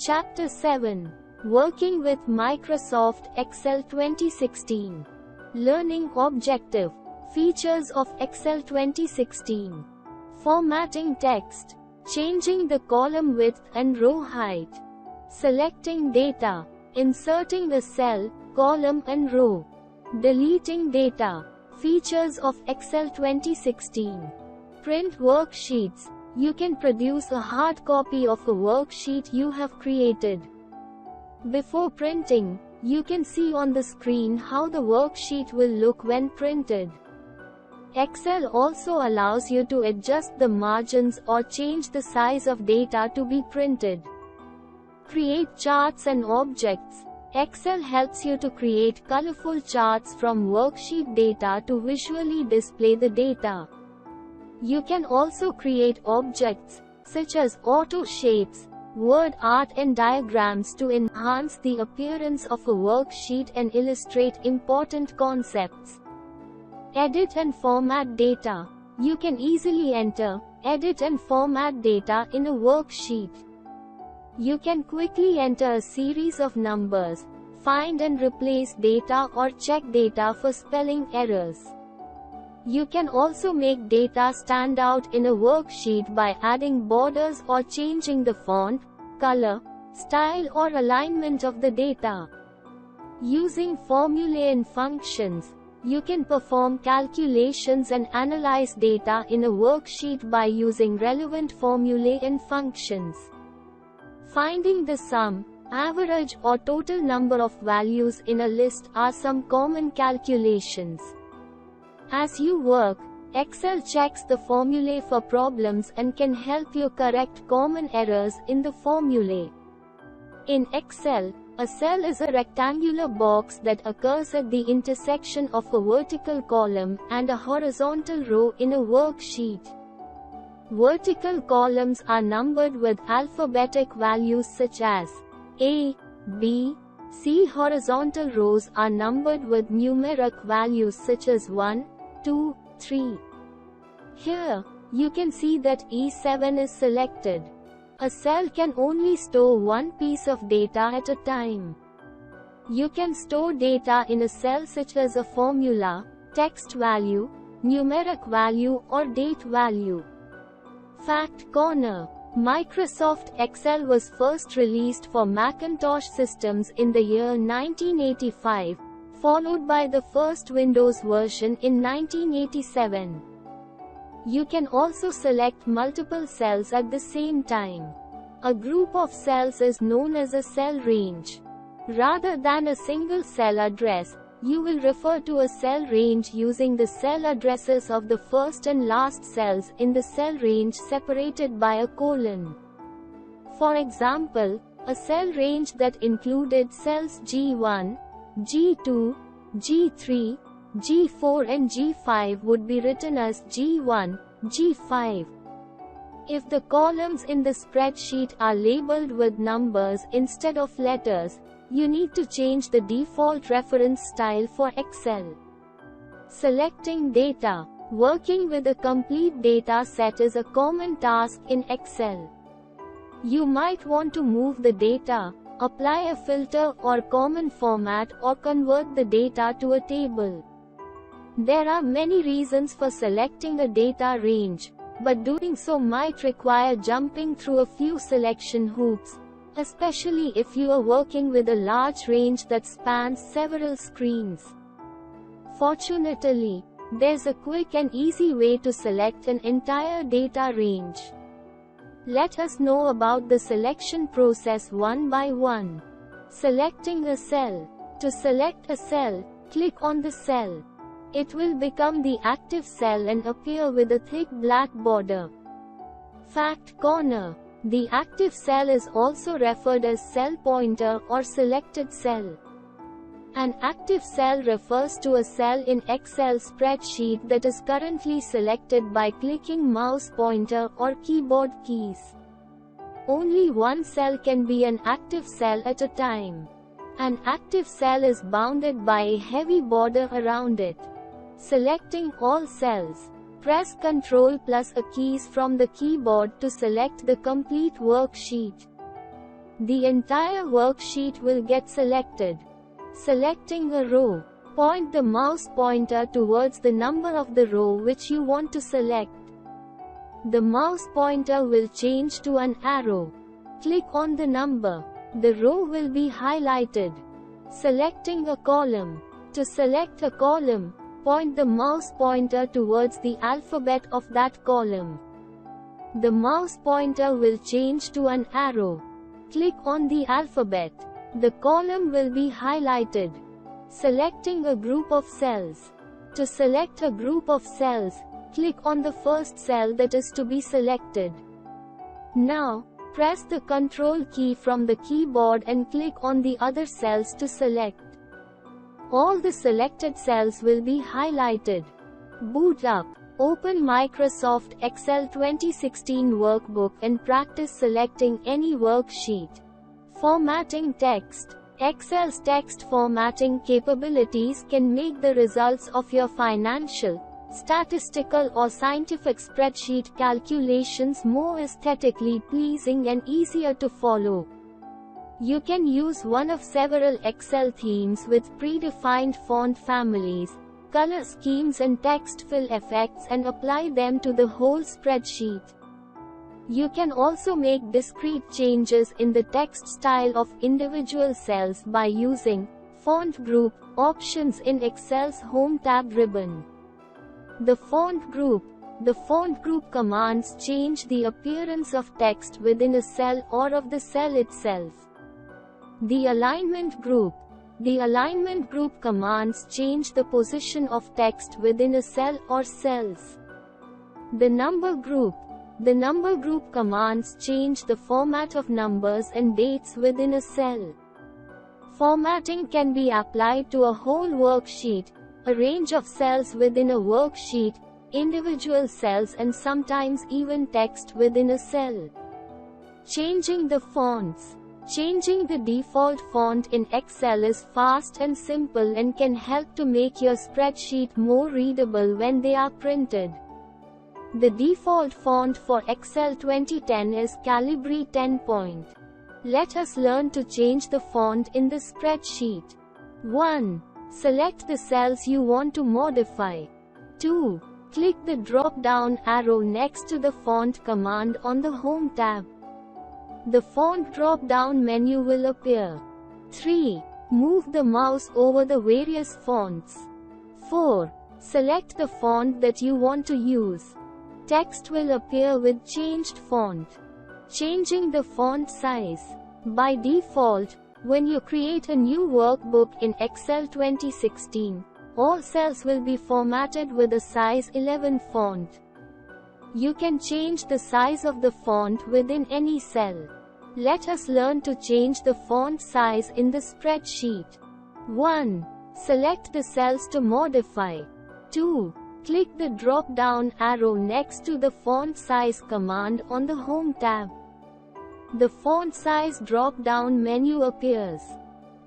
Chapter 7. Working with Microsoft Excel 2016. Learning Objective. Features of Excel 2016. Formatting text. Changing the column width and row height. Selecting data. Inserting a cell, column and row. Deleting data. Features of Excel 2016. Print worksheets. You can produce a hard copy of a worksheet you have created. Before printing, you can see on the screen how the worksheet will look when printed. Excel also allows you to adjust the margins or change the size of data to be printed. Create charts and objects. Excel helps you to create colorful charts from worksheet data to visually display the data. You can also create objects, such as auto shapes, word art and diagrams to enhance the appearance of a worksheet and illustrate important concepts. Edit and format data. You can easily enter, edit and format data in a worksheet. You can quickly enter a series of numbers, find and replace data or check data for spelling errors. You can also make data stand out in a worksheet by adding borders or changing the font, color, style or alignment of the data. Using formulae and functions, you can perform calculations and analyze data in a worksheet by using relevant formulae and functions. Finding the sum, average or total number of values in a list are some common calculations. As you work, Excel checks the formulae for problems and can help you correct common errors in the formulae. In Excel, a cell is a rectangular box that occurs at the intersection of a vertical column and a horizontal row in a worksheet. Vertical columns are numbered with alphabetic values such as A, B, C. Horizontal rows are numbered with numeric values such as 1, 2, 3. Here, you can see that E7 is selected. A cell can only store one piece of data at a time. You can store data in a cell such as a formula, text value, numeric value or date value. Fact Corner. Microsoft Excel was first released for Macintosh systems in the year 1985, followed by the first Windows version in 1987. You can also select multiple cells at the same time. A group of cells is known as a cell range. Rather than a single cell address, you will refer to a cell range using the cell addresses of the first and last cells in the cell range separated by a colon. For example, a cell range that included cells G1, G2, G3, G4 and G5 would be written as G1, G5. If the columns in the spreadsheet are labeled with numbers instead of letters, you need to change the default reference style for Excel. Selecting data. Working with a complete data set is a common task in Excel. You might want to move the data, apply a filter or common format or convert the data to a table. There are many reasons for selecting a data range, but doing so might require jumping through a few selection hoops, especially if you are working with a large range that spans several screens. Fortunately, there's a quick and easy way to select an entire data range. Let us know about the selection process one by one. Selecting a cell. To select a cell, click on the cell. It will become the active cell and appear with a thick black border. Fact Corner. The active cell is also referred as cell pointer or selected cell. An active cell refers to a cell in Excel spreadsheet that is currently selected by clicking mouse pointer or keyboard keys. Only one cell can be an active cell at a time. An active cell is bounded by a heavy border around it. Selecting all cells. Press Ctrl plus A keys from the keyboard to select the complete worksheet. The entire worksheet will get selected. Selecting a row. Point the mouse pointer towards the number of the row which you want to select. The mouse pointer will change to an arrow. Click on the number. The row will be highlighted. Selecting a column. To select a column, point the mouse pointer towards the alphabet of that column. The mouse pointer will change to an arrow. Click on the alphabet. The column will be highlighted. Selecting a group of cells. To select a group of cells, click on the first cell that is to be selected. Now, press the Ctrl key from the keyboard and click on the other cells to select. All the selected cells will be highlighted. Boot up. Open Microsoft Excel 2016 workbook and practice selecting any worksheet. Formatting text. Excel's text formatting capabilities can make the results of your financial, statistical or scientific spreadsheet calculations more aesthetically pleasing and easier to follow. You can use one of several Excel themes with predefined font families, color schemes and text fill effects and apply them to the whole spreadsheet. You can also make discrete changes in the text style of individual cells by using Font Group options in Excel's Home tab ribbon. The Font Group commands change the appearance of text within a cell or of the cell itself. The Alignment Group commands change the position of text within a cell or cells. The Number Group commands change the format of numbers and dates within a cell. Formatting can be applied to a whole worksheet, a range of cells within a worksheet, individual cells and sometimes even text within a cell. Changing the fonts. Changing the default font in Excel is fast and simple and can help to make your spreadsheet more readable when they are printed. The default font for Excel 2010 is Calibri 10 point. Let us learn to change the font in the spreadsheet. 1. Select the cells you want to modify. 2. Click the drop-down arrow next to the font command on the Home tab. The font drop-down menu will appear. 3. Move the mouse over the various fonts. 4. Select the font that you want to use. Text will appear with changed font. Changing the font size. By default, when you create a new workbook in Excel 2016, all cells will be formatted with a size 11 font. You can change the size of the font within any cell. Let us learn to change the font size in the spreadsheet. 1. Select the cells to modify. 2. Click the drop-down arrow next to the Font Size command on the Home tab. The Font Size drop-down menu appears.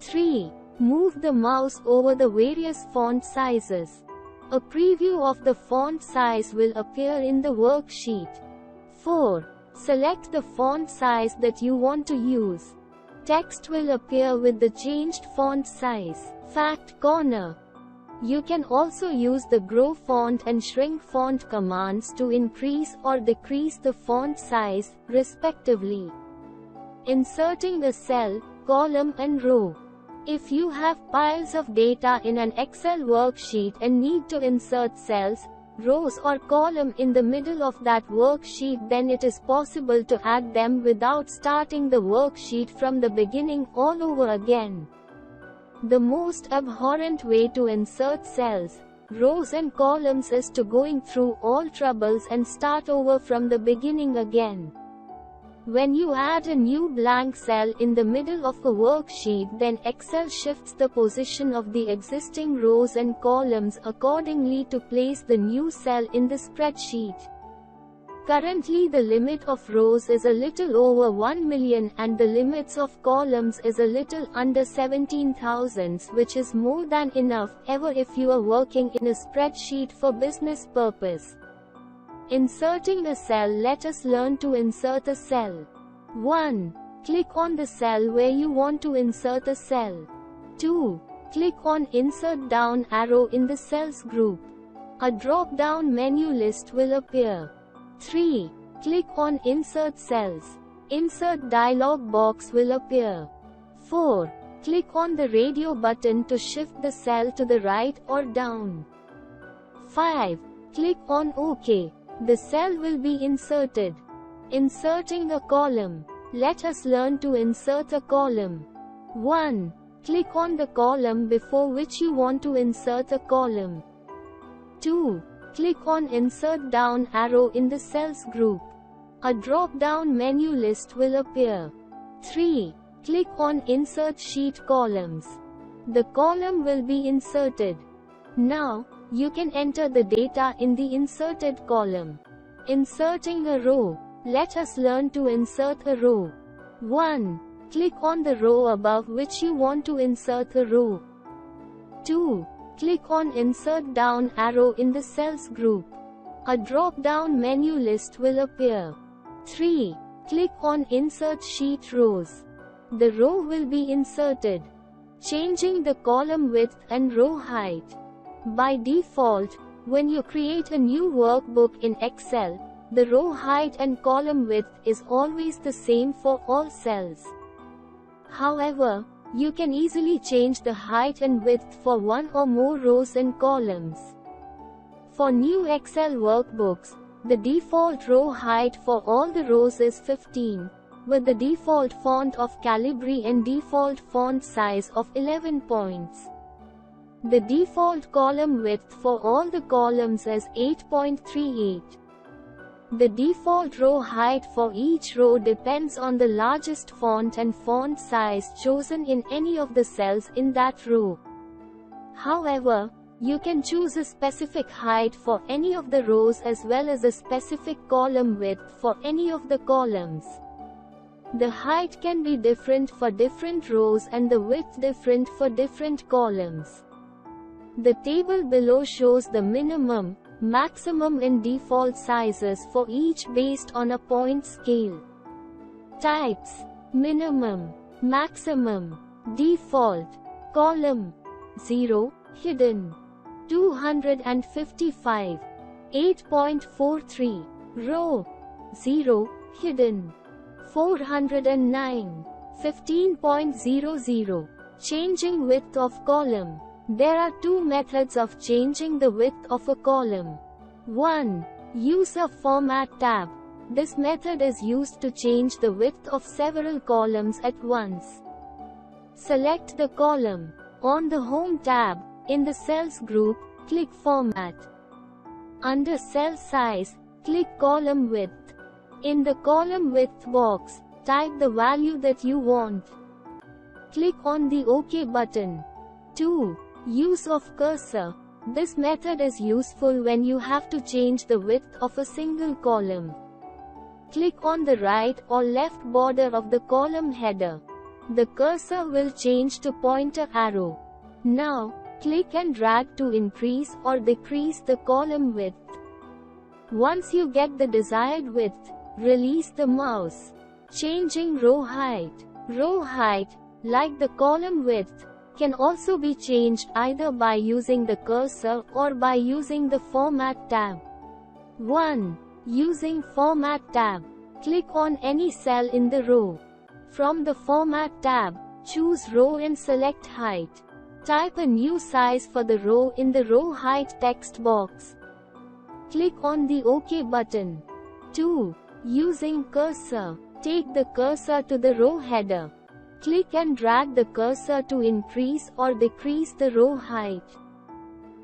3. Move the mouse over the various font sizes. A preview of the font size will appear in the worksheet. 4. Select the font size that you want to use. Text will appear with the changed font size. Fact Corner. You can also use the Grow Font and Shrink Font commands to increase or decrease the font size, respectively. Inserting a cell, column and row. If you have piles of data in an Excel worksheet and need to insert cells, rows or column in the middle of that worksheet, then it is possible to add them without starting the worksheet from the beginning all over again. The most abhorrent way to insert cells, rows and columns is to going through all troubles and start over from the beginning again. When you add a new blank cell in the middle of a worksheet, then Excel shifts the position of the existing rows and columns accordingly to place the new cell in the spreadsheet. Currently the limit of rows is a little over 1 million and the limits of columns is a little under 17,000, which is more than enough ever if you are working in a spreadsheet for business purpose. Inserting a cell. Let us learn to insert a cell. 1. Click on the cell where you want to insert a cell. 2. Click on Insert down arrow in the cells group. A drop-down menu list will appear. 3. Click on Insert cells. Insert dialog box will appear. 4. Click on the radio button to shift the cell to the right or down. 5. Click on OK. The cell will be inserted. Inserting a column. Let us learn to insert a column. 1. Click on the column before which you want to insert a column. 2. Click on Insert down arrow in the cells group. A drop-down menu list will appear. 3. Click on Insert sheet columns. The column will be inserted. Now, you can enter the data in the inserted column. Inserting a row. Let us learn to insert a row. 1. Click on the row above which you want to insert a row. 2. Click on Insert down arrow in the cells group. A drop-down menu list will appear. 3. Click on Insert sheet rows. The row will be inserted. Changing the column width and row height. By default, when you create a new workbook in Excel, the row height and column width is always the same for all cells. However, you can easily change the height and width for one or more rows and columns. For new Excel workbooks, the default row height for all the rows is 15, with the default font of Calibri and default font size of 11 points. The default column width for all the columns is 8.38. The default row height for each row depends on the largest font and font size chosen in any of the cells in that row. However, you can choose a specific height for any of the rows as well as a specific column width for any of the columns. The height can be different for different rows and the width different for different columns. The table below shows the minimum, maximum and default sizes for each based on a point scale. Types: minimum, maximum, default. Column: 0, hidden. 255. 8.43. Row: 0, hidden. 409. 15.00. Changing width of column. There are two methods of changing the width of a column. 1. Use a Format tab. This method is used to change the width of several columns at once. Select the column. On the Home tab, in the Cells group, click Format. Under Cell Size, click Column Width. In the Column Width box, type the value that you want. Click on the OK button. 2. Use of cursor. This method is useful when you have to change the width of a single column. Click on the right or left border of the column header. The cursor will change to pointer arrow. Now, click and drag to increase or decrease the column width. Once you get the desired width, release the mouse. Changing row height. Row height, like the column width, can also be changed either by using the cursor or by using the Format tab. 1. Using Format tab. Click on any cell in the row. From the Format tab, choose Row and select Height. Type a new size for the row in the Row Height text box. Click on the OK button. 2. Using Cursor. Take the cursor to the row header. Click and drag the cursor to increase or decrease the row height.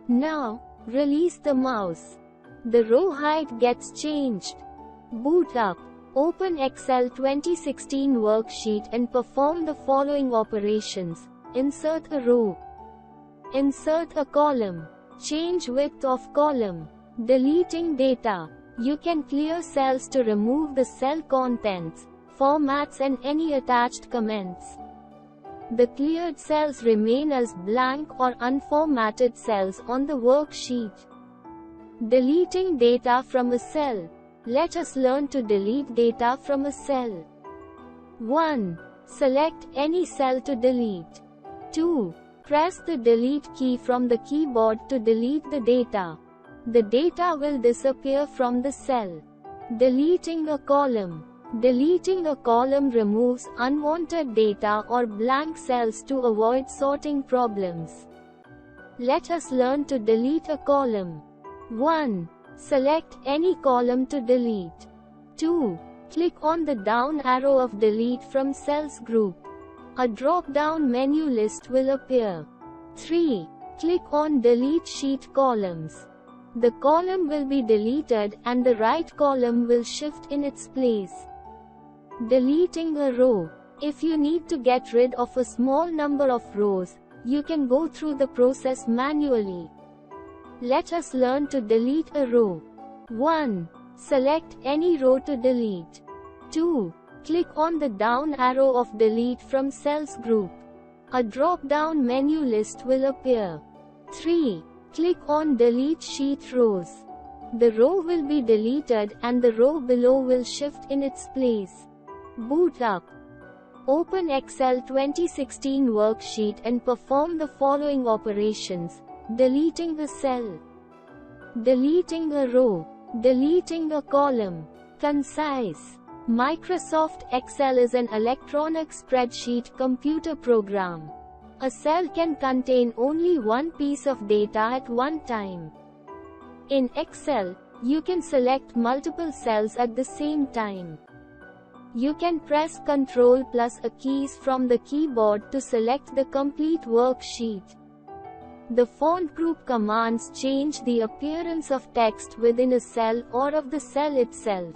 Now, release the mouse. The row height gets changed. Boot up. Open Excel 2016 worksheet and perform the following operations. Insert a row. Insert a column. Change width of column. Deleting data. You can clear cells to remove the cell contents, formats and any attached comments. The cleared cells remain as blank or unformatted cells on the worksheet. Deleting data from a cell. Let us learn to delete data from a cell. 1. Select any cell to delete. 2. Press the delete key from the keyboard to delete the data. The data will disappear from the cell. Deleting a column. Deleting a column removes unwanted data or blank cells to avoid sorting problems. Let us learn to delete a column. 1. Select any column to delete. 2. Click on the down arrow of Delete from Cells group. A drop-down menu list will appear. 3. Click on Delete Sheet Columns. The column will be deleted and the right column will shift in its place. Deleting a row. If you need to get rid of a small number of rows, you can go through the process manually. Let us learn to delete a row. 1. Select any row to delete. 2. Click on the down arrow of Delete from Cells group. A drop-down menu list will appear. 3. Click on Delete Sheet Rows. The row will be deleted and the row below will shift in its place. Boot up. Open Excel 2016 worksheet and perform the following operations. Deleting a cell. Deleting a row. Deleting a column. Concise. Microsoft Excel is an electronic spreadsheet computer program. A cell can contain only one piece of data at one time. In Excel, you can select multiple cells at the same time. You can press Ctrl plus A keys from the keyboard to select the complete worksheet. The font group commands change the appearance of text within a cell or of the cell itself.